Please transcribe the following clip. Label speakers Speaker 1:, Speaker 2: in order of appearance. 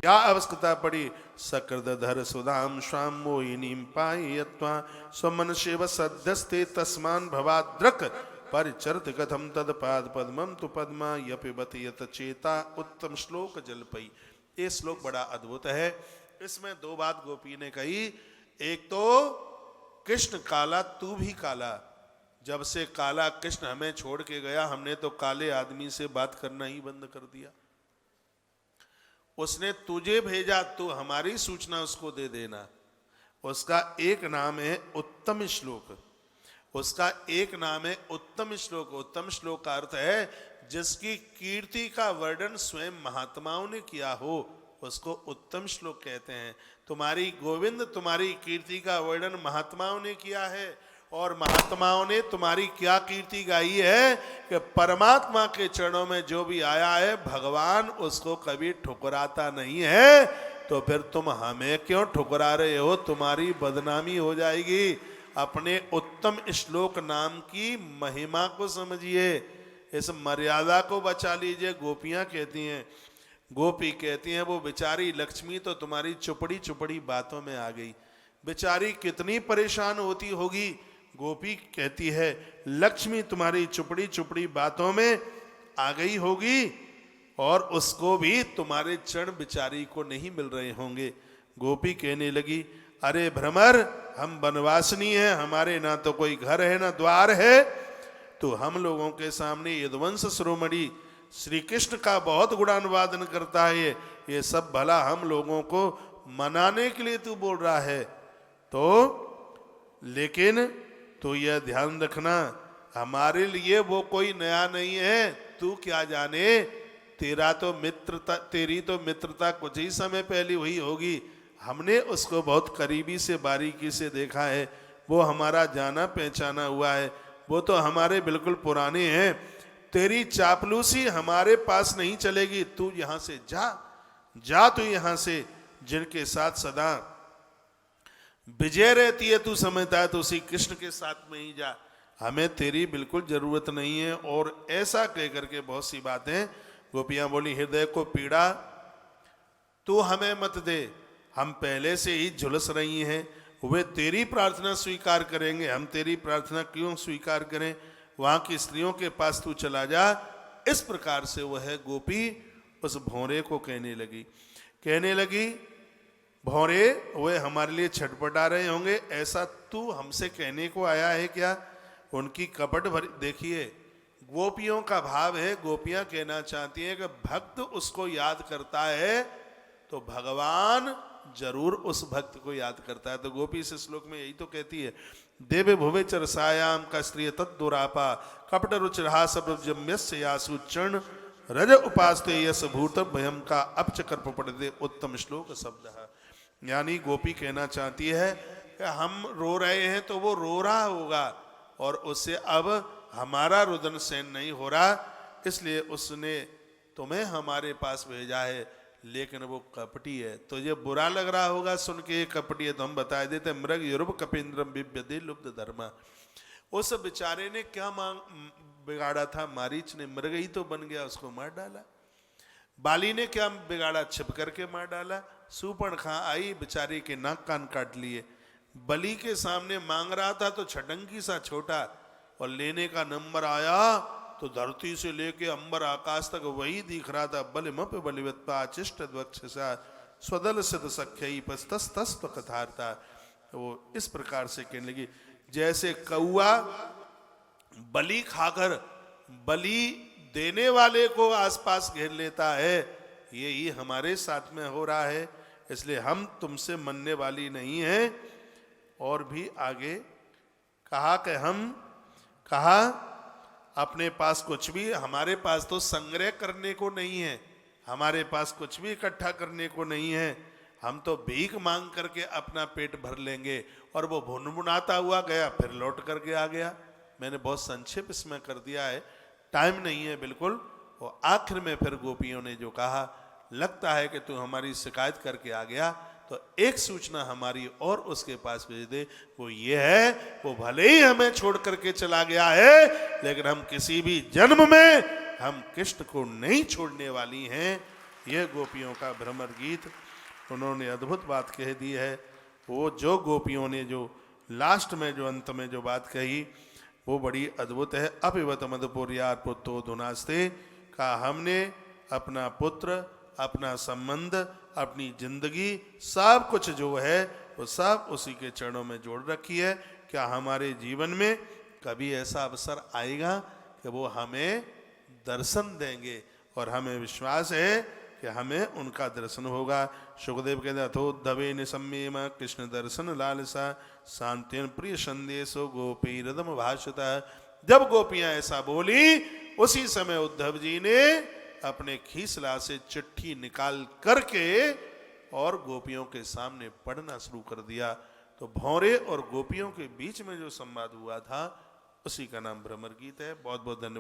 Speaker 1: क्या आवश्यकता पड़ी? सकृदधर सुधाम स्वाम मोहिनीम पायत्वा स्वमन शिव सद्यस्ते तस्मान भवाद्रक परिचरत कथम तद पाद पद्मम तु पद्मा यपिबत यत चेता उत्तम श्लोक जलपई। ये श्लोक बड़ा अद्भुत है। इसमें दो बात गोपी ने कही। एक तो कृष्ण काला तू भी काला। जब से काला कृष्ण हमें छोड़ के गया, हमने तो काले आदमी से बात करना ही बंद कर दिया। उसने तुझे भेजा, तू हमारी सूचना उसको दे देना। उसका एक नाम है उत्तम श्लोक। उसका एक नाम है उत्तम श्लोक। उत्तम श्लोक का अर्थ है जिसकी कीर्ति का वर्णन स्वयं महात्माओं ने किया हो, उसको उत्तम श्लोक कहते हैं। तुम्हारी गोविंद, तुम्हारी कीर्ति का वर्णन महात्माओं ने किया है। और महात्माओं ने तुम्हारी क्या कीर्ति गाई है कि परमात्मा के चरणों में जो भी आया है भगवान उसको कभी ठुकराता नहीं है। तो फिर तुम हमें क्यों ठुकरा रहे हो? तुम्हारी बदनामी हो जाएगी। अपने उत्तम श्लोक नाम की महिमा को समझिए, इस मर्यादा को बचा लीजिए। गोपियां कहती हैं, गोपी कहती हैं वो बेचारी लक्ष्मी तो तुम्हारी चुपड़ी चुपड़ी बातों में आ गई। बेचारी कितनी परेशान होती होगी। गोपी कहती है लक्ष्मी तुम्हारी चुपड़ी चुपड़ी बातों में आ गई होगी और उसको भी तुम्हारे चरण बिचारी को नहीं मिल रहे होंगे। गोपी कहने लगी, अरे भ्रमर, हम वनवासिनी हैं, हमारे ना तो कोई घर है ना द्वार है। तो हम लोगों के सामने यदुवंश शिरोमणि श्री कृष्ण का बहुत गुणानुवादन करता है। ये सब भला हम लोगों को मनाने के लिए तू बोल रहा है। तो लेकिन तो यह ध्यान रखना, हमारे लिए वो कोई नया नहीं है। तू क्या जाने, तेरी तो मित्रता कुछ ही समय पहले हुई होगी। हमने उसको बहुत करीबी से बारीकी से देखा है। वो हमारा जाना पहचाना हुआ है। वो तो हमारे बिल्कुल पुराने हैं। तेरी चापलूसी हमारे पास नहीं चलेगी। तू यहां से जा तू यहां से। जिनके साथ सदा विजय रहती है तू समझता है, तो उसी कृष्ण के साथ में ही जा। हमें तेरी बिल्कुल जरूरत नहीं है। और ऐसा कह करके बहुत सी बातें गोपियां बोली, हृदय को पीड़ा तू हमें मत दे, हम पहले से ही झुलस रही हैं। वे तेरी प्रार्थना स्वीकार करेंगे, हम तेरी प्रार्थना क्यों स्वीकार करें? वहां की स्त्रियों के पास तू चला जा। इस प्रकार से वह गोपी उस भौरे को कहने लगी भौरे, वे हमारे लिए छटपटा रहे होंगे, ऐसा तू हमसे कहने को आया है क्या? उनकी कपट भरी, देखिए गोपियों का भाव है। गोपियां कहना चाहती हैं कि भक्त उसको याद करता है तो भगवान जरूर उस भक्त को याद करता है। तो गोपी इस श्लोक में यही तो कहती है, देवे भुवे चरसायाम का स्त्रिय तत्दुरापा कपट रुचिरहास ब्रजम्यस्य यासु चरण रज उपास्ते यस भूत भयम का अपचकर पड़ते उत्तम श्लोक शब्द। यानी गोपी कहना चाहती है कि हम रो रहे हैं तो वो रो रहा होगा और उससे अब हमारा रुदन सहन नहीं हो रहा, इसलिए उसने तुम्हें हमारे पास भेजा है। लेकिन वो कपटी है, तो ये बुरा लग रहा होगा सुन के ये कपटी है। तो हम बता देते, मृग यूरोप कपिंद्रम बिभ्यदे लुब्ध धर्मा। उस बेचारे ने क्या बिगाड़ा था? मारीच ने मृग ही तो बन गया, उसको मार डाला। बाली ने क्या बिगाड़ा? छिप करके मार डाला। सूर्पणखा आई, बेचारे के नाक कान काट लिए। बलि के सामने मांग रहा था तो छटंकी सा छोटा, और लेने का नंबर आया तो धरती से लेके अंबर आकाश तक वही दिख रहा था। बलिमप बलिवत्पा चिष्ट द्वक्षसा स्वदल सिद्ध सख्यई पस्तस्तस्व कथार्ता। वो इस प्रकार से कहने लगी, जैसे कौआ बलि खाकर बलि देने वाले को आसपास घेर लेता है, यही हमारे साथ में हो रहा है। इसलिए हम तुमसे मनने वाली नहीं हैं। और भी आगे कहा अपने पास कुछ भी, हमारे पास तो संग्रह करने को नहीं है, हमारे पास कुछ भी इकट्ठा करने को नहीं है। हम तो भीख मांग करके अपना पेट भर लेंगे। और वो भुनभुनाता हुआ गया, फिर लौट करके आ गया। मैंने बहुत संक्षेप इसमें कर दिया है, टाइम नहीं है बिल्कुल। और आखिर में फिर गोपियों ने जो कहा, लगता है कि तू हमारी शिकायत करके आ गया, तो एक सूचना हमारी और उसके पास भेज दे। वो ये है, वो भले ही हमें छोड़ करके चला गया है, लेकिन हम किसी भी जन्म में हम कृष्ण को नहीं छोड़ने वाली हैं। यह गोपियों का भ्रमर गीत। उन्होंने अद्भुत बात कह दी है। वो जो गोपियों ने जो लास्ट में जो अंत में जो बात कही वो बड़ी अद्भुत है। अपिवत मधुपुर्यार पुत्रो धुनास्ते का हमने अपना पुत्र, अपना संबंध, अपनी जिंदगी सब कुछ जो है वो सब उसी के चरणों में जोड़ रखी है। क्या हमारे जीवन में कभी ऐसा अवसर आएगा कि वो हमें दर्शन देंगे? और हमें विश्वास है कि हमें उनका दर्शन होगा। सुखदेव कहते अथोद्धवे निसम्येम कृष्ण दर्शन लालसा शांत्यन प्रिय संदेशो गोपी रदम भाषता। जब गोपियां ऐसा बोली उसी समय उद्धव जी ने अपने खीसला से चिट्ठी निकाल करके और गोपियों के सामने पढ़ना शुरू कर दिया। तो भौरे और गोपियों के बीच में जो संवाद हुआ था उसी का नाम भ्रमर गीत है। बहुत बहुत धन्यवाद।